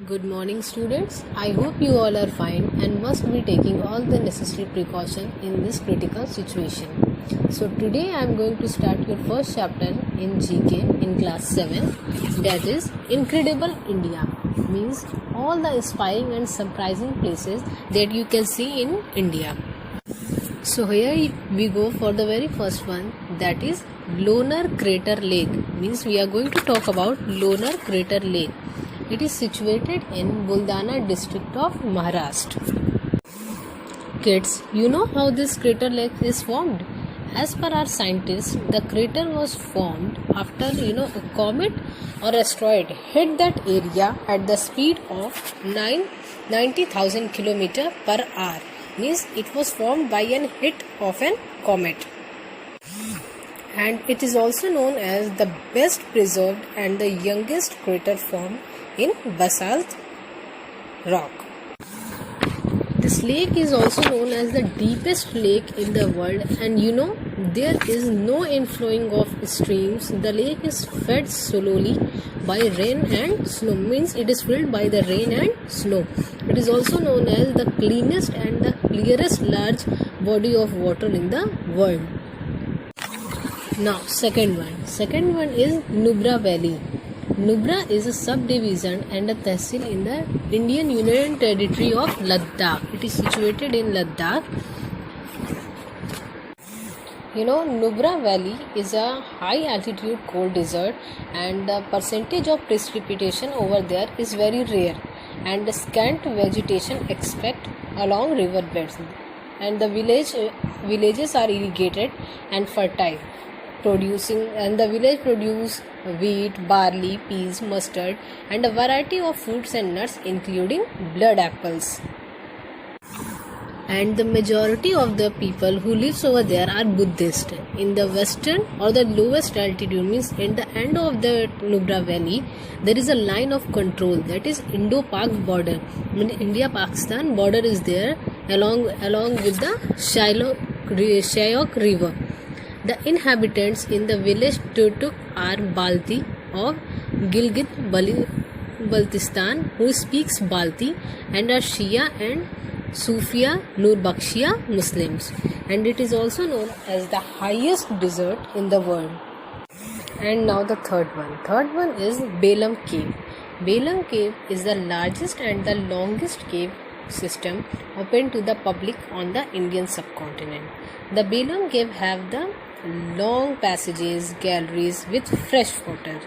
Good morning, students. I hope you all are fine and must be taking all the necessary precaution in this critical situation. So today I am going to start your first chapter in GK in class 7, that is Incredible India, means all the inspiring and surprising places that you can see in India. So here we go for the very first one, that is Lonar Crater Lake, means we are going to talk about Lonar Crater Lake. It is situated in Buldana district of Maharashtra. Kids, you know how this crater lake is formed? As per our scientists, the crater was formed after a comet or asteroid hit that area at the speed of 90,000 km per hour. Means it was formed by an hit of an comet. And it is also known as the best preserved and the youngest crater formed in basalt rock. This lake is also known as the deepest lake in the world, and there is no inflowing of streams. The lake is fed solely by rain and snow, means it is filled by the rain and snow. It is also known as the cleanest and the clearest large body of water in the world. Now second one is Nubra Valley. Nubra is a subdivision and a tehsil in the Indian Union Territory of Ladakh. It is situated in Ladakh. Nubra Valley is a high altitude cold desert, and the percentage of precipitation over there is very rare, and the scant vegetation except along river beds, and the villages are irrigated and fertile. The village produce wheat, barley, peas, mustard, and a variety of fruits and nuts, including blood apples. And the majority of the people who lives over there are Buddhist. In the western or the lowest altitude, means in the end of the Nubra Valley, there is a line of control, that is Indo-Pak border. India-Pakistan border is there along with the Shyok River. The inhabitants in the village Turtuk are Balti of Gilgit-Baltistan, who speaks Balti, and are Shia and Sufia Nurbakshiya Muslims. And it is also known as the highest desert in the world. And now the third one is Belam Cave. Belam Cave is the largest and the longest cave system open to the public on the Indian subcontinent. The Belam Cave have the long passages, galleries with fresh water.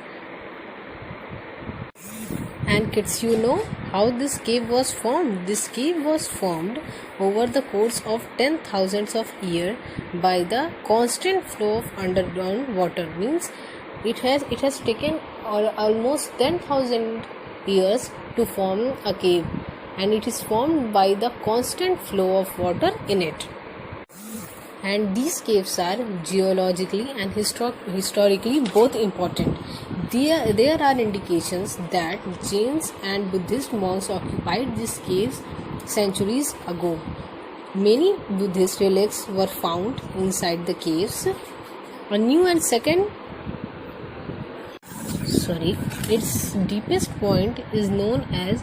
And kids, you know how this cave was formed? This cave was formed over the course of 10,000s of years by the constant flow of underground water. Means it has taken almost 10,000 years to form a cave, and it is formed by the constant flow of water in it. And these caves are geologically and historically both important. There are indications that Jains and Buddhist monks occupied these caves centuries ago. Many Buddhist relics were found inside the caves. Its deepest point is known as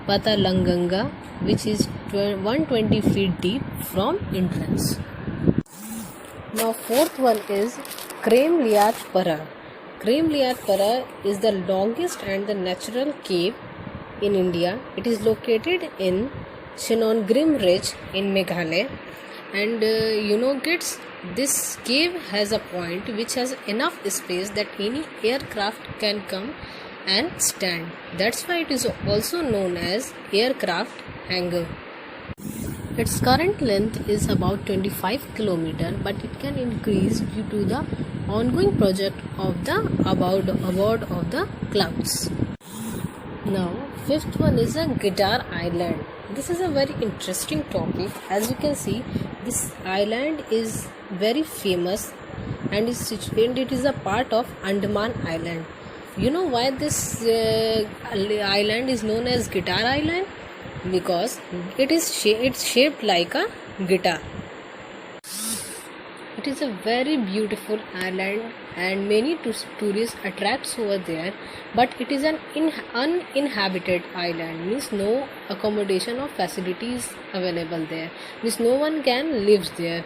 Patalanganga, which is 120 feet deep from entrance. Now fourth one is Kremliat Para. Kremliat Para is the longest and the natural cave in India. It is located in Shenongrim Ridge in Meghalaya. And kids, this cave has a point which has enough space that any aircraft can come and stand. That's why it is also known as aircraft hangar. Its current length is about 25 km, but it can increase due to the ongoing project of the abode of the clouds. Now, fifth one is a Guitar Island. This is a very interesting topic. As you can see, this island is very famous and it is a part of Andaman Island. You know why this island is known as Guitar Island? Because it's shaped like a guitar. It is a very beautiful island and many tourists attracts over there, but it is an uninhabited island, means no accommodation or facilities available there, means no one can live there.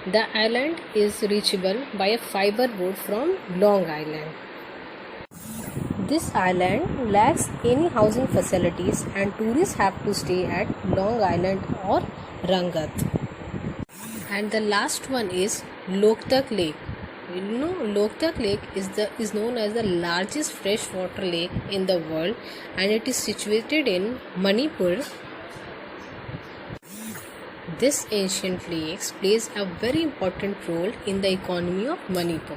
The island is reachable by a fiber boat from Long Island. This island lacks any housing facilities and tourists have to stay at Long Island or Rangat. And the last one is Loktak Lake. You know, Loktak Lake is known as the largest freshwater lake in the world, and it is situated in Manipur. This ancient lake plays a very important role in the economy of Manipur.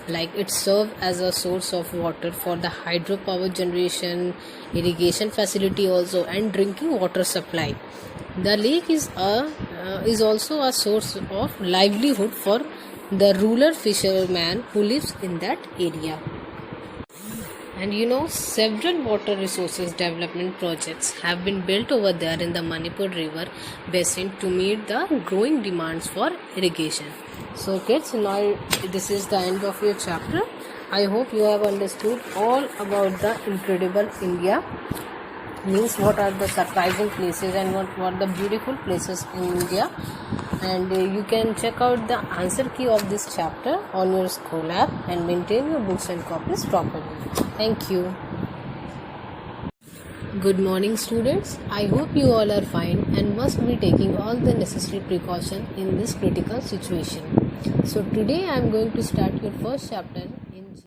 Like it serves as a source of water for the hydropower generation, irrigation facility also, and drinking water supply. The lake is also a source of livelihood for the rural fisherman who lives in that area. And you know, several water resources development projects have been built over there in the Manipur River basin to meet the growing demands for irrigation. So kids, now this is the end of your chapter. I hope you have understood all about the incredible India, means what are the surprising places and what the beautiful places in India. And you can check out the answer key of this chapter on your school app and maintain your books and copies properly. Thank you. Good morning, students. I hope you all are fine and must be taking all the necessary precaution in this critical situation. So today I am going to start your first chapter